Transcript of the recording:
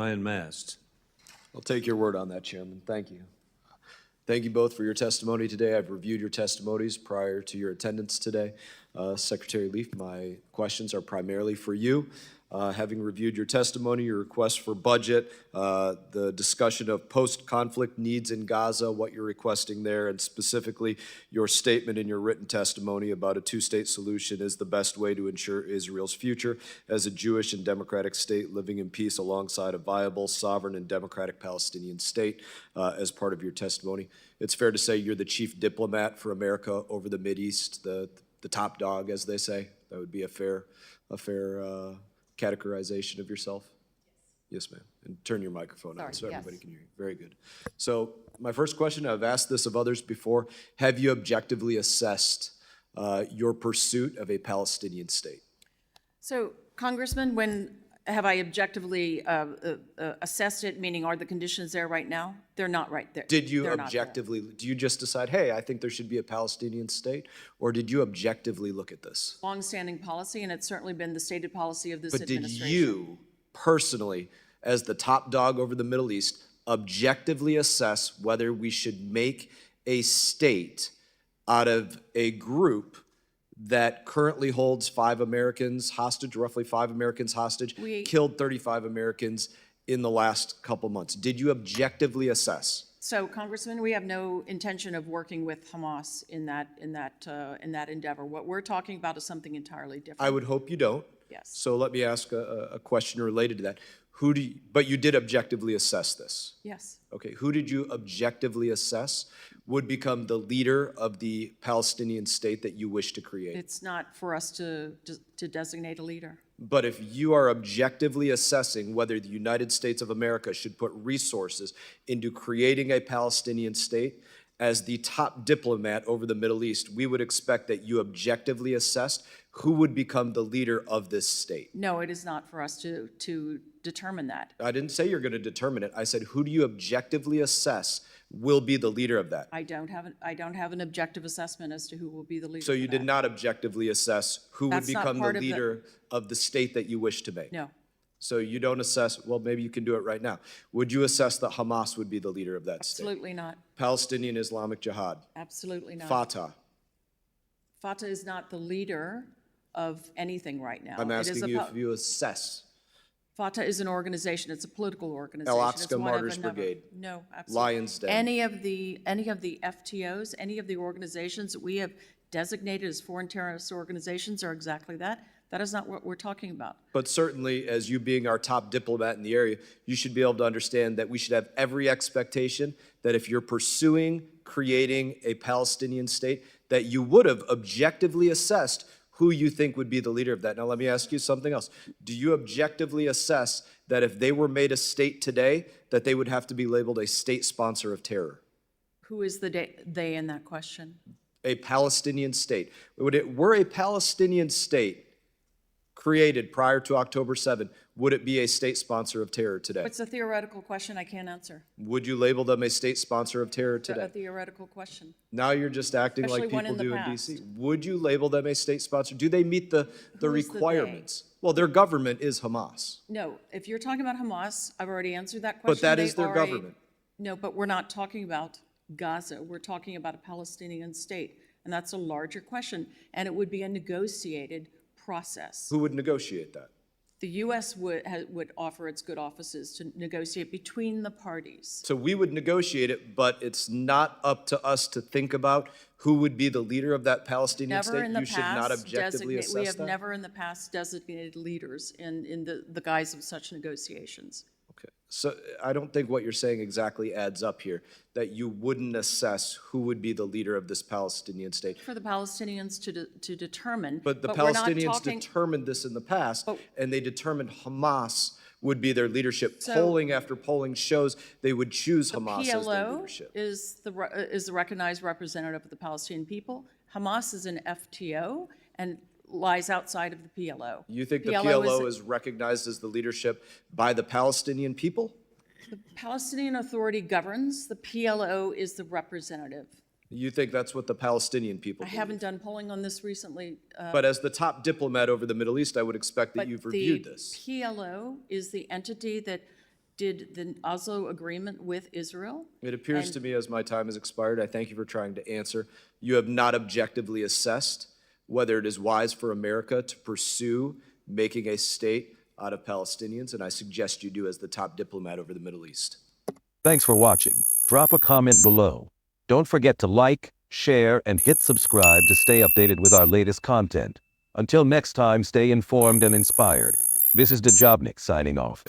Brian Mast. I'll take your word on that, Chairman. Thank you. Thank you both for your testimony today. I've reviewed your testimonies prior to your attendance today. Secretary Leaf, my questions are primarily for you. Having reviewed your testimony, your request for budget, the discussion of post-conflict needs in Gaza, what you're requesting there, and specifically your statement in your written testimony about a two-state solution is the best way to ensure Israel's future as a Jewish and democratic state living in peace alongside a viable, sovereign, and democratic Palestinian state as part of your testimony. It's fair to say you're the chief diplomat for America over the Mideast, the top dog, as they say. That would be a fair categorization of yourself? Yes, ma'am. And turn your microphone on so everybody can hear you. Very good. So my first question, I've asked this of others before, have you objectively assessed your pursuit of a Palestinian state? So, Congressman, when have I objectively assessed it, meaning are the conditions there right now? They're not right there. Did you objectively, do you just decide, hey, I think there should be a Palestinian state? Or did you objectively look at this? Long-standing policy, and it's certainly been the stated policy of this administration. But did you personally, as the top dog over the Middle East, objectively assess whether we should make a state out of a group that currently holds 5 Americans hostage, roughly 5 Americans hostage, killed 35 Americans in the last couple months? Did you objectively assess? So, Congressman, we have no intention of working with Hamas in that endeavor. What we're talking about is something entirely different. I would hope you don't. Yes. So let me ask a question related to that. But you did objectively assess this? Yes. Okay, who did you objectively assess would become the leader of the Palestinian state that you wish to create? It's not for us to designate a leader. But if you are objectively assessing whether the United States of America should put resources into creating a Palestinian state, as the top diplomat over the Middle East, we would expect that you objectively assessed who would become the leader of this state. No, it is not for us to determine that. I didn't say you're going to determine it. I said, who do you objectively assess will be the leader of that? I don't have an objective assessment as to who will be the leader. So you did not objectively assess who would become the leader of the state that you wish to make? No. So you don't assess, well, maybe you can do it right now. Would you assess that Hamas would be the leader of that state? Absolutely not. Palestinian Islamic Jihad? Absolutely not. Fatah? Fatah is not the leader of anything right now. I'm asking you if you assess. Fatah is an organization. It's a political organization. Al-Aqsa Martyrs Brigade? No, absolutely. Lion's Den? Any of the FTOs, any of the organizations that we have designated as foreign terrorist organizations are exactly that. That is not what we're talking about. But certainly, as you being our top diplomat in the area, you should be able to understand that we should have every expectation that if you're pursuing creating a Palestinian state, that you would have objectively assessed who you think would be the leader of that. Now, let me ask you something else. Do you objectively assess that if they were made a state today, that they would have to be labeled a state sponsor of terror? Who is the they in that question? A Palestinian state. Were a Palestinian state created prior to October 7, would it be a state sponsor of terror today? It's a theoretical question I can't answer. Would you label them a state sponsor of terror today? A theoretical question. Now you're just acting Especially like people do in past. D.C. Would you label them a state sponsor? Do they meet the requirements? Well, their government is Hamas. No, if you're talking about Hamas, I've already answered that question. But that is their government. No, but we're not talking about Gaza. We're talking about a Palestinian state, and that's a larger question, and it would be a negotiated process. Who would negotiate that? The U.S. would offer its good offices to negotiate between the parties. So we would negotiate it, but it's not up to us to think about who would be the leader of that Palestinian state? You should not objectively assess that? We have never in the past designated leaders in the guise of such negotiations. Okay, so I don't think what you're saying exactly adds up here, that you wouldn't assess who would be the leader of this Palestinian state. For the Palestinians to determine. But the Palestinians determined this in the past, and they determined Hamas would be their leadership. Polling after polling shows they would choose Hamas as their leadership. The PLO is the recognized representative of the Palestinian people. Hamas is an FTO and lies outside of the PLO. You think the PLO is recognized as the leadership by the Palestinian people? The Palestinian Authority governs. The PLO is the representative. You think that's what the Palestinian people believe? I haven't done polling on this recently. But as the top diplomat over the Middle East, I would expect that you've reviewed this. The PLO is the entity that did the Oslo Agreement with Israel? It appears to me, as my time has expired, I thank you for trying to answer. You have not objectively assessed whether it is wise for America to pursue making a state out of Palestinians, and I suggest you do as the top diplomat over the Middle East. Thanks for watching. Drop a comment below. Don't forget to like, share, and hit subscribe to stay updated with our latest content. Until next time, stay informed and inspired. This is Dept signing off.